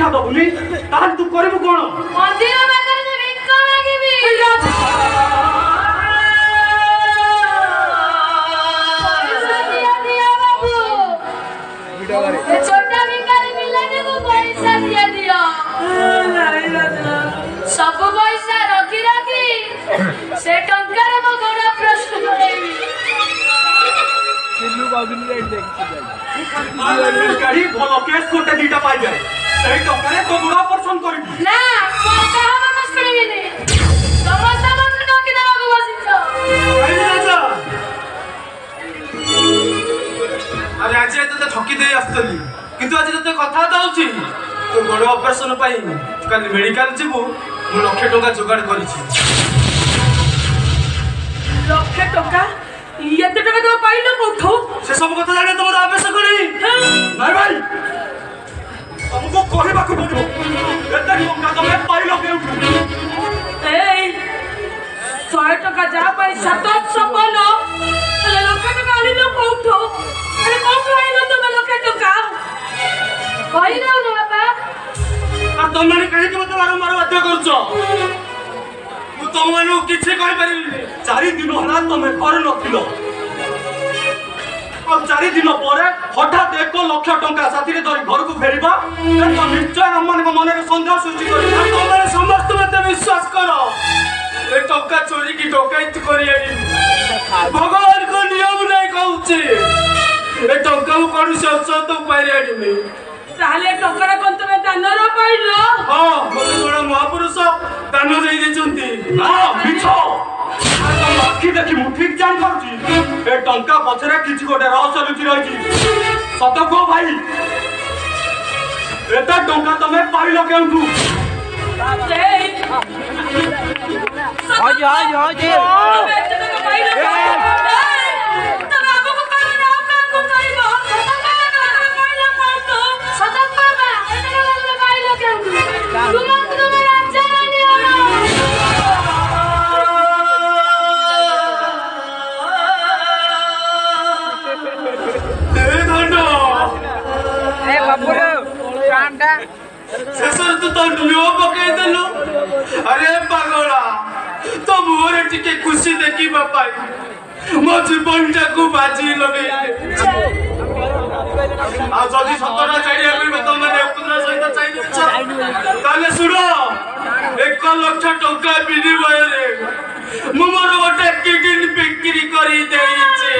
परीक्षा दबुनी ताल तू करबु कोन मंदिर बागर जे भिक्षा मागिबी छोटा भिखारी मिलने को पैसा दिया दिया सब पैसा रखी रखी से टंकार मो गोड़ा प्रश्न करेबी किल्लू बाबुनी रेट देखि गाड़ी भलो केस कोटे दीटा पाई जाए सही टंकारे तो गोड़ा प्रश्न करिबी ना कहा मनस करेबी ने समस्त मन टंकी देवा को बसिछ आई राजा अरे आज तो ठकी दे आस्तली किंतु आज तो कथा दउची तो गोड़ ऑपरेशन पाई काली मेडिकल जीवु मु लक्ष टका जोगाड़ करिछि लक्ष टका ये तो टका तो पाइलो कोठो से सब कथा जाने तोर आवेश करी नहीं भाई हमको कहबा को पड़िबो एता टका तमे पाइलो केउठु ए 100 टका जा पाई 750 अरे लक्ष टका आलिलो कोठो अरे कोठो आइलो तुम लक्ष टका कहि ना बाबा आ तमने कहि के मते बारंबार बाध्य करछो मु तमनु किछि कहि परिबि 4 दिन होला तमे घर नथिलो अब 4 दिन परे हठात 1 लाख टका साथी रे धरि घर को फेरिबा तो निश्चय हम मन को मने संदेह सृष्टि करि तमने समस्त मते विश्वास करो ए टका चोरी की डकैती करी आई भगवान को नियम नहीं कहउछि ए टका को कोन से तो पाइरे आडी ताले टकरा कोन तमे दानर पाइलो हां मते बड़ा महापुरुष दान देई देचंती ना मिछो तुम आखि देखि मु ठीक जान पाउची ए टंका पछरे किछि गोटे रहस्य लुचि रहिछि सत को भाई एता टंका तमे पाइलो केउठु हां जी शेषर तू तो नियो पकई देलु अरे पागला तो मोर टिके खुशी देखी बापाई मो जीवनटा को बाजी लगे आ जदी सतरा चाहिए भी तो माने पुत्र सहित चाहिए ताले सुनो 1 लाख टका बिनिमय रे मु मोर गोटे किडनी बिक्री करी देइछे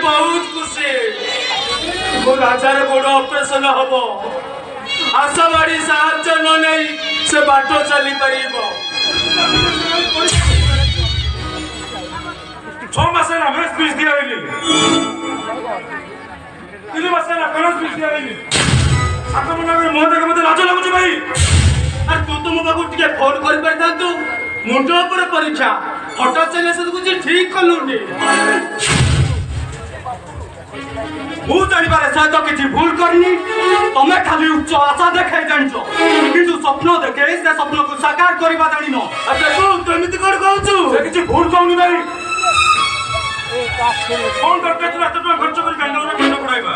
बहुत खुशी मो राजार गोड़ ऑपरेशन हम आशा बाड़ी साहाय्य न नहीं से बाट चली पार 6 मास ना मेस पीस दिया हइली 3 मास ना कलस पीस दिया हइली सात मना में मोह देखे मते लाज लागुची भाई अरे तू तो मो बाबू टिके फोन कर परता तू मुंडो पर परीक्षा हटा चले से कुछ ठीक कलुनी मु जानि पारे साथ किछि भूल करनी तमे खाली उच्च आशा देखाई जानिछो किंतु स्वप्न देखे से स्वप्न को साकार करबा जानिनो अच्छा तू केमिति कर कहउछु से किछि भूल कहउनी भाई कौन करते तू एत टका खर्च कर बेंगलोर में पढ़ाइबा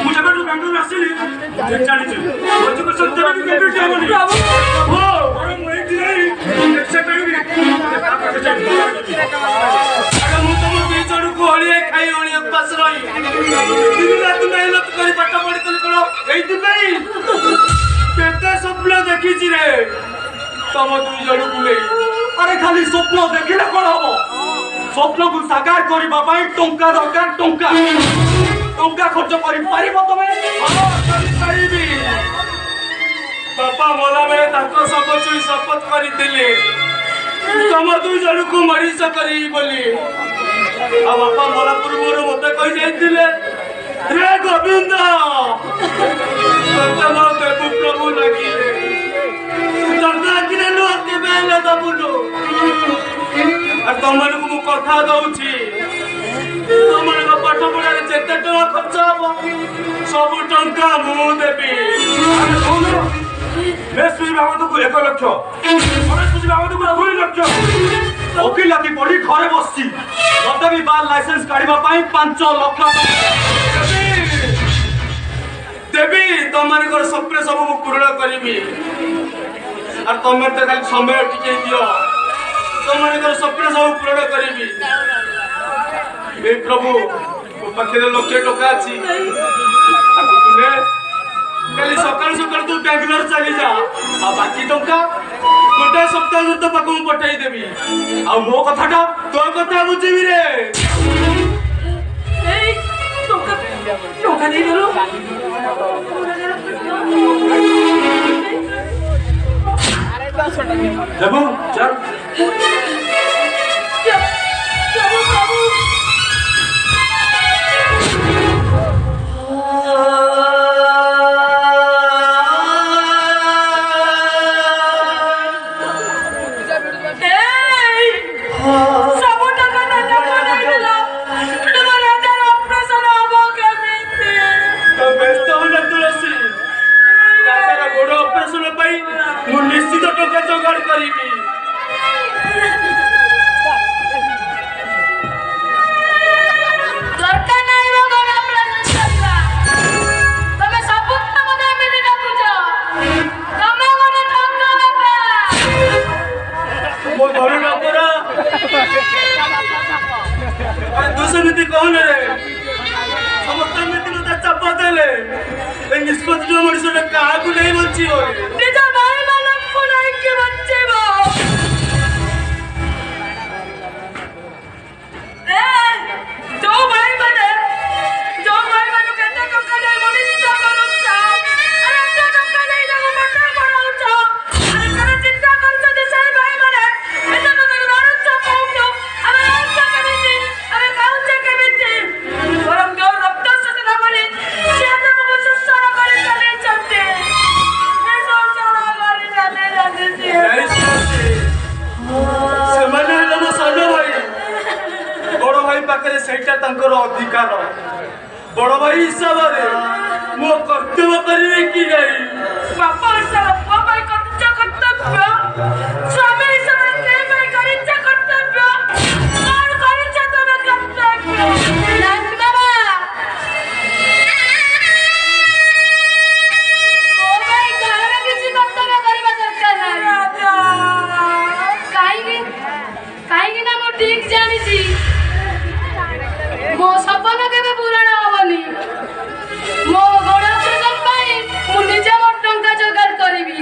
मु जब तू बेंगलोर आसीली देख जानिछु मुझे को सत्य में बेंगलोर जाबनी हो और मैं दिलाई एक्सेप्ट करी अरे मु तो मु जणु को होलिए खाई होलिए पास रही दिन रात मेहनत करी पाठ पढ़ी तले कोन एइति भाई केते स्वप्न देखिछि रे तम दुई जणु को ले अरे खाली स्वप्न देखिले कोन हबो स्वप्न को साकार करबा पई टंका दरकार टंका टंका खर्च करि पारिबो तमे हां करि पारिबी बापा मोला बेले ताको सब चुई शपथ करितिले तुम दुई जन को मरीज करी बोली आ बापा मोला पूर्व मत कही जाइतिले रे गोविंद तम देव प्रभु लगिले जगदा किने लो के बेले दबुलो आ तुमन को मु कथा दउछि तुमन को पाठ पढ़ारे जेते टका खर्च हबो सब टंका मु देबी मेसुई बाबू को 1 लाख मेसुई बाबू को 2 लाख वकील आदि पढ़ी घरे बसची मते भी बार लाइसेंस काढिबा पाई 5 लाख देबी तमन को सपने सब पूर्ण करबी और तमे तो खाली समय टिके दियो तमन को सपने सब पूर्ण करबी हे प्रभु पाखे लक्ष टका अछि आकु तुने कल सकाल सकाल तू बेंगलोर चली जा आ बाकी टंका गोटे सप्ताह तो पाक मु पठाई देबी आ मो कथाटा तो कथा बुझिबी रे ए टोका दे दलो देबो चल निश्चित टका जोगाड़ करी दरकार नाही रो गण प्रश्न तमे सब मने मिली डाकुछ तमे गने टंका बाबा मो घर नकरा अरे दुसमिति कौन रे समस्त मिति न चापा देले ए निष्पत्ति जो मनुष्य ने कहा को नहीं बची हो निज भाई मानव को नहीं के बच्चे बो ए जो भाई माने केते टका दे बड़ी चिंता करूचा अरे तो टका दे जगह मटा कराउचा अरे करे चिंता करछ जे साई भाई माने एते टका मारूचा कहू अरे आउचा केमिति अरे काउचा केमिति गरम जो रक्त से ना बने से तो मुझे सुसरा करे चले चलते ए सुसरा करे चले चलते से माने हम सानो भाई बड़ भाई पाखरे सेटा तंकर अधिकार बड़ भाई हिसाब रे मो कर्तव्य करिवे कि नहीं बापा सब बाबा करछ कर्तव्य स्वामी सब के भाई करछ कर्तव्य और करछ तोर कर्तव्य नाथ बाबा ओ भाई घर किसी कर्तव्य करबा दरकार नाही काई ना मो ठीक जानी छी मो सपन केबे पूर्ण होबनी मो गोड़ा प्रसन्न पाई मु निजे मो टंका जोगाड़ करबी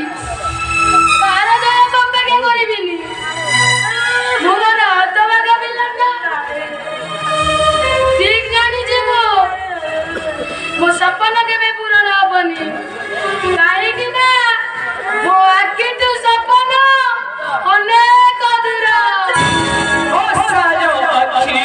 तार दया कंपे के करबिनी मोर हाथ बागा बिलंदा ठीक जानी छी मो सपन केबे पूर्ण होबनी काई कि ना मो आके तू सपन अनेक दूर ओ साजो अखिरी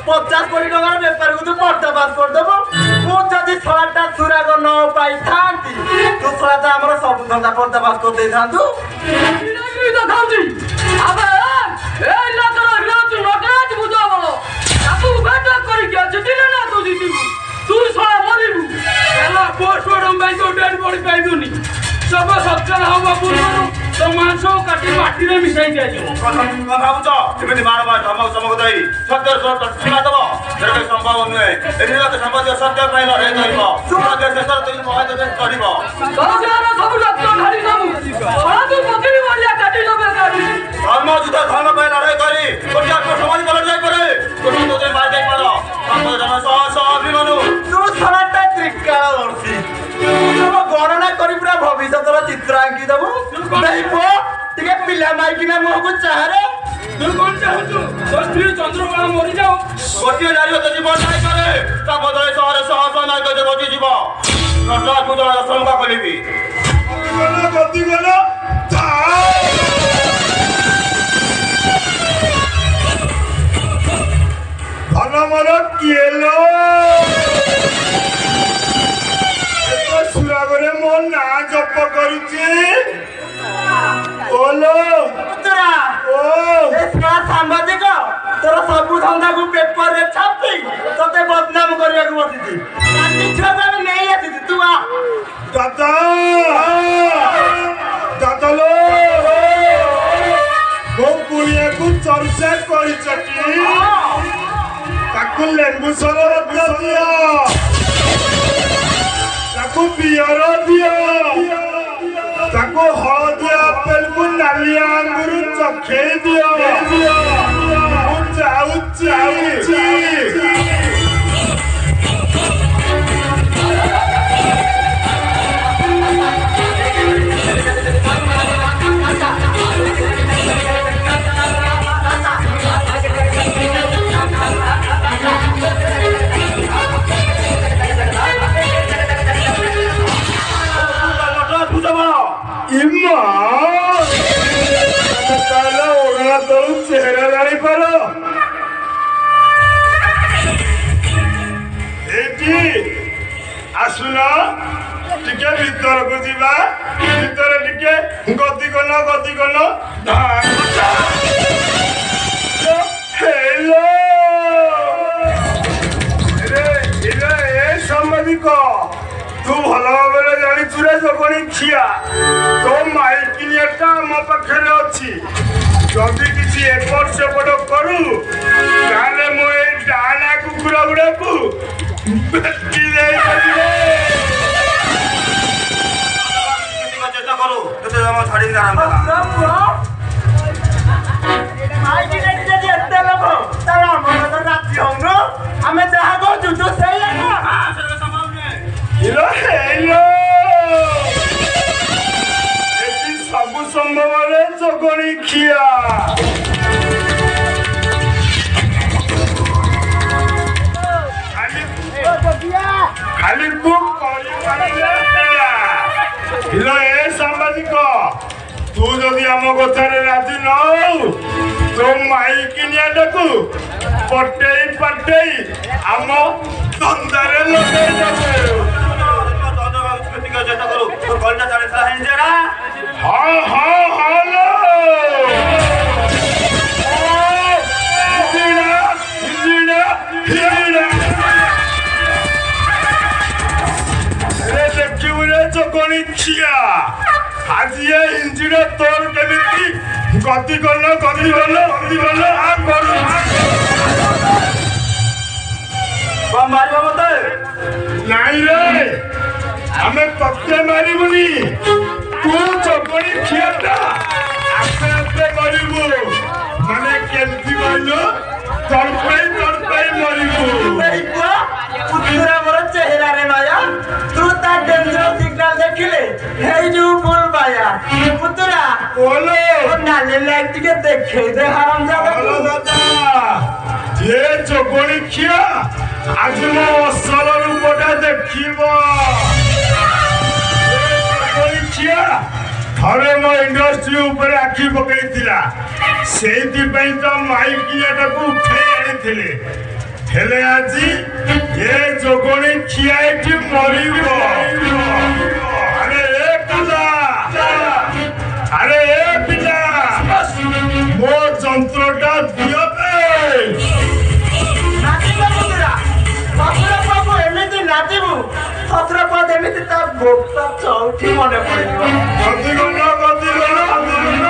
50 কোটি টাকার বেপার তু পর্দাবাদ করদেবু মু যদি ছড়াটা চুরাগ ন পাই থাকি তু ছড়াটা আমার সব ধন্দা পর্দাবাদ করে দেই থান্তু তো খাউছি আবে এই লাগার হিরো নটরাজ বুঝাবো আপু বেটা করি কি আছে দিলে না তো দিদিবু তুই ছড়া মরিবু এলা পোস্টমর্টম ପାଇଁ তো ডেড বডি পাইবুনি সব সৎকার হবা পূର୍ବରୁ তো মাংস কাটি মাটিରେ ମିଶାଇ ଦିଆଯିବ କଣ ଭାବୁଛ ଏମିତି ବାର ବାର ଧମକ ଚମକ ଦେଇ ସତ୍ୟ ସୀମା ଦେବ ସେଟା ସମ୍ଭବ ନୁହେଁ ଏଠି ସମ୍ପତ୍ତି ସତ୍ୟ ପାଇଁ ଲଢ଼େଇ କରିବ ଶେଷରେ ତୁମେ ମହାଦେଶ ଚଢିବ ଦରକାର ସବୁ ରକ୍ତ ଢାଳି ଦବୁ ତୁ ପକେଇ ବଢିଆ କାଟି ଦବୁ କାଟି ଧର୍ମ ଯୁଦ୍ଧ ଧର୍ମ ପାଇଁ ଲଢ଼େଇ କରି ଗୋଟିଏ ସମାଜ କଲର ଯାଇପାରେ ଗୋଟିଏ ତୋତେ ମାରି ଯାଇପାର ସମାଜ ଜନ ଶହ ଶହ ଅଭିମାନୁ ତୁ ଛড়াটা ତ୍ରିକାଳ ବର୍ଷି ତୁ ଗଣନା କରି ପୁରା ଭବିଷ୍ୟତର ଚିତ୍ର ଆଙ୍କି ଦବୁ ନାଇଁ ପୁଅ ଟିକେ ପିଲା ମାଇକିନା ମୁହଁକୁ ଚାହାରେ ତୁ କଣ ଚାହୁଁଛୁ ତୋ ସ୍ତ୍ରୀ ଚନ୍ଦ୍ରକଳା ମରିଯାଉ ଗୋଟିଏ ନାରୀ ହତ ଜୀବନ ଯାଇପାରେ ତା ବଦଳରେ ଶହରେ ଶହ ଶହ ନାୟକ ଯେ ବଞ୍ଚିଯିବ ନଟରାଜ ମୁଁ ଜଣେ ଆଶଙ୍କା କରିବି ଗତି ଗଲ ଭଲ ମୋର କିଏ ଲୋ ସୁରାଗରେ ମୋ ନାଁ ଜପ କରୁଛି ଓଲୋ ପୁତୁରା ଓ ଏ ଶଳା ସାମ୍ବାଦିକ ତୋର ସବୁ ଧନ୍ଦାକୁ ପେପରରେ ଛାପି ତତେ ବଦନାମ କରିବାକୁ ବସିଛି ରାତି ଛୁଆକୁ ଆମେ ନେଇ ଆସିଛି ତୁ ଆ ଦାଦା ଦାଦାଲୋ ମୋ କୁଳିଆକୁ ଚର୍ଚ୍ଚା କରିଛ କି ତାକୁ ଲେମ୍ବୁ ସରବତ ଦିଅ ତାକୁ ବିୟର ଦିଅ ତାକୁ ହଳଦିଆ ଆପେଲକୁ ନାଲିଆ ଆଙ୍ଗୁରୁ ଚଖେଇ ଦିଅ ମୁଁ ଯାଉଛି ইমা তাহলে ওরা তোর চেহারা জানি পারো এটি আসুন টিকে ভিতরକୁ ଯିବା ভিতরে টিকে গতি কল হেলো এ সাংবাদিক তু ভাল ভাবে জানিছু রে জগণী খিয়া তো মাইকিনিয়াটা আমার পাখে অছি যদি কিছু এপট সেপট করু তাহলে মো এই ডানা কুকুরা গুড়াকু বেটি দেই চেষ্টা করো তোতে আমার ছাড়ি দাঁড়ান ଆମେ ଯାହା କହୁଛୁ ତୁ ସେଇଆ ଏଠି ସବୁ ସମ୍ଭବରେ ଜଗଣୀ ଖିଆ ଖାଲି ତୁ କରିପାରିଲେ ଏ ସାମ୍ବାଦିକ ତୁ ଯଦି ଆମ କଥାରେ ରାଜି ନ ହଉ ତୋ ମାଇକିନିଆଟାକୁ ପଟେଇ ଆମ ଧନ୍ଦାରେ ଲଗେଇ ଦେବେ চেষ্টা করো তোর গলটা চাড়ে সারা হিঞ্জেরা আজি ইঞ্জিন তোর কেমিতি গতি গল মারিব মতে নাই রে ଆମେ ତତେ ମାରିବୁନି ତୁ ଜଗଣୀ ଖିଆଟା ଆସ୍ତେ ଆସ୍ତେ କରିବୁ ମାନେ କେମିତି କହିଲୁ ତଡ଼ପାଇ ମରିବୁ ପୁତୁରା ମୋର ଚେହେରାରେ ନୟା ତୁ ତା ଡେଞ୍ଜର ସିଗ୍ନାଲ ଦେଖିଲେ ହେଇଯିବୁ ଫୁଲ ବାୟା ପୁତୁରା ଓଲୋ ନାଲି ଲାଇଟ୍ ଟିକେ ଦେଖେଇ ଦେ ଦାଦା ଏ ଜଗଣୀ ଖିଆ ଆଜି ମୋ ଅସଲ ରୂପଟା ଦେଖିବ ଥରେ ମୋ ଇଣ୍ଡଷ୍ଟ୍ରି ଉପରେ ଆଖି ପକେଇଥିଲା ସେଇଥିପାଇଁ ତ ମାଇକିଆଟାକୁ ଉଠେଇ ଆଣିଥିଲେ ହେଲେ ଆଜି ଏ ଯୋଗଣୀ ଖିଆ ଏଠି ମରିବ। ଆରେ ଏ ପିଲା, ଆରେ ଏ ପିଲା, ମୋ ଯନ୍ତ୍ରଟା ଦିଅ ବେ। ଶତ୍ରୁପାକୁ ଏମିତି ନାଚିବୁ ଶତ୍ରୁପା ଏମିତି ତା ବୋପା ଚଉଠି ମନେ ପଡିଯିବ। ଗଦିଗଲ ଗଦିଗଲ ଗଦିଗଲ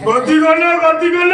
গদিগল গদিগল